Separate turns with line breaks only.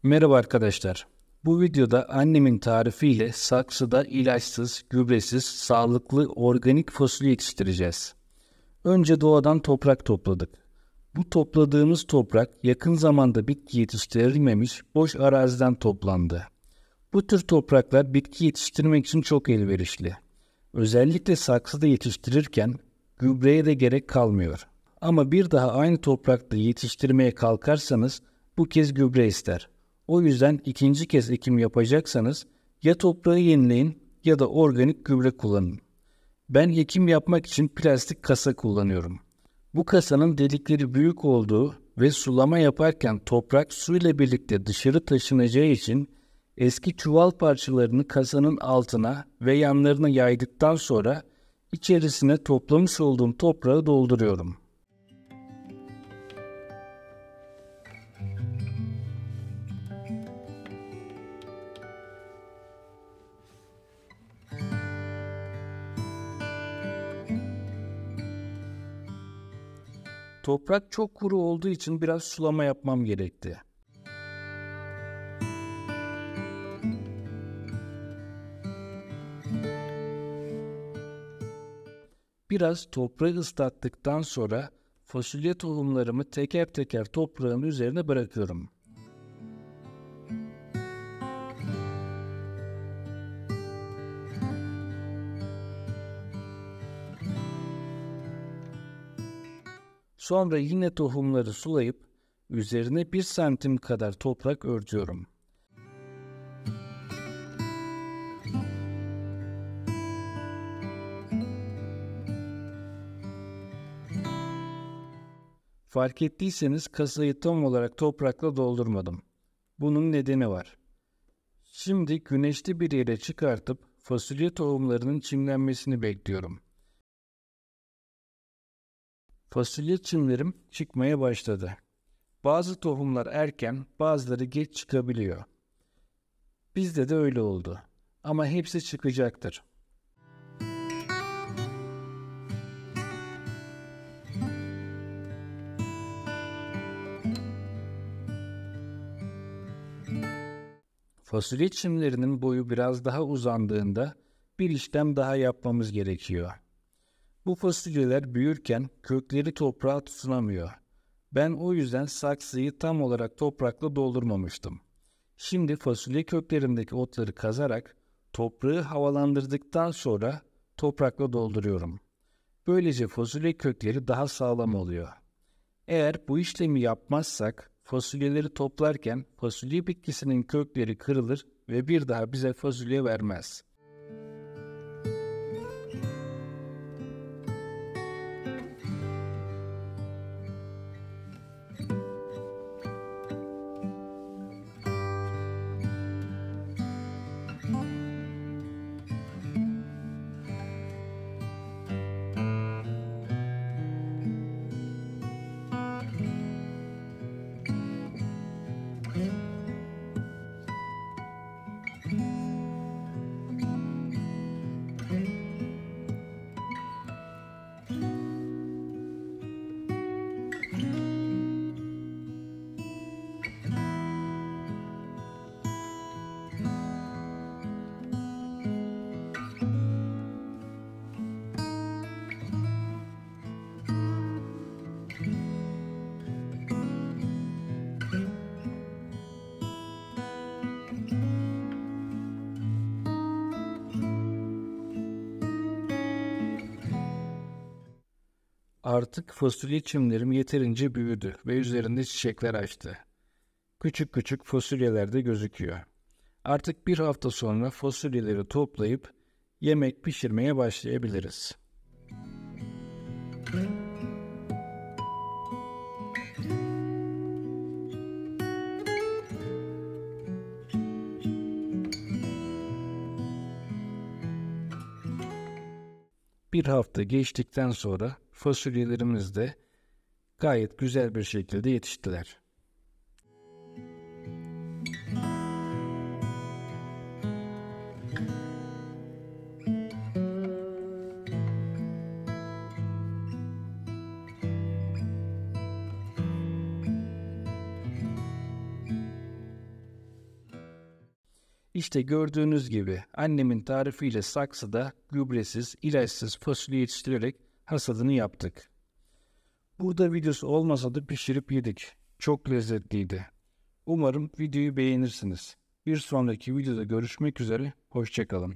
Merhaba arkadaşlar. Bu videoda annemin tarifiyle saksıda ilaçsız, gübresiz, sağlıklı organik fasulye yetiştireceğiz. Önce doğadan toprak topladık. Bu topladığımız toprak yakın zamanda bitki yetiştirilmemiş boş araziden toplandı. Bu tür topraklar bitki yetiştirmek için çok elverişli. Özellikle saksıda yetiştirirken gübreye de gerek kalmıyor. Ama bir daha aynı toprakta yetiştirmeye kalkarsanız bu kez gübre ister. O yüzden ikinci kez ekim yapacaksanız ya toprağı yenileyin ya da organik gübre kullanın. Ben ekim yapmak için plastik kasa kullanıyorum. Bu kasanın delikleri büyük olduğu ve sulama yaparken toprak suyla birlikte dışarı taşınacağı için eski çuval parçalarını kasanın altına ve yanlarına yaydıktan sonra içerisine toplamış olduğum toprağı dolduruyorum. Toprak çok kuru olduğu için biraz sulama yapmam gerekti. Biraz toprağı ıslattıktan sonra fasulye tohumlarımı teker teker toprağın üzerine bırakıyorum. Sonra yine tohumları sulayıp üzerine 1 santim kadar toprak örtüyorum. Fark ettiyseniz kasayı tam olarak toprakla doldurmadım. Bunun nedeni var. Şimdi güneşli bir yere çıkartıp fasulye tohumlarının çimlenmesini bekliyorum. Fasulye çimlerim çıkmaya başladı. Bazı tohumlar erken, bazıları geç çıkabiliyor. Bizde de öyle oldu. Ama hepsi çıkacaktır. Fasulye çimlerinin boyu biraz daha uzandığında bir işlem daha yapmamız gerekiyor. Bu fasulyeler büyürken kökleri toprağa tutunamıyor. Ben o yüzden saksıyı tam olarak toprakla doldurmamıştım. Şimdi fasulye köklerindeki otları kazarak toprağı havalandırdıktan sonra toprakla dolduruyorum. Böylece fasulye kökleri daha sağlam oluyor. Eğer bu işlemi yapmazsak fasulyeleri toplarken fasulye bitkisinin kökleri kırılır ve bir daha bize fasulye vermez. Artık fasulye çimlerim yeterince büyüdü ve üzerinde çiçekler açtı. Küçük küçük fasulyeler de gözüküyor. Artık bir hafta sonra fasulyeleri toplayıp yemek pişirmeye başlayabiliriz. Bir hafta geçtikten sonra fasulyelerimiz de gayet güzel bir şekilde yetiştiler. İşte gördüğünüz gibi annemin tarifiyle saksıda gübresiz, ilaçsız fasulye yetiştirerek hasadını yaptık. Burada videosu olmasa da pişirip yedik. Çok lezzetliydi. Umarım videoyu beğenirsiniz. Bir sonraki videoda görüşmek üzere, hoşça kalın.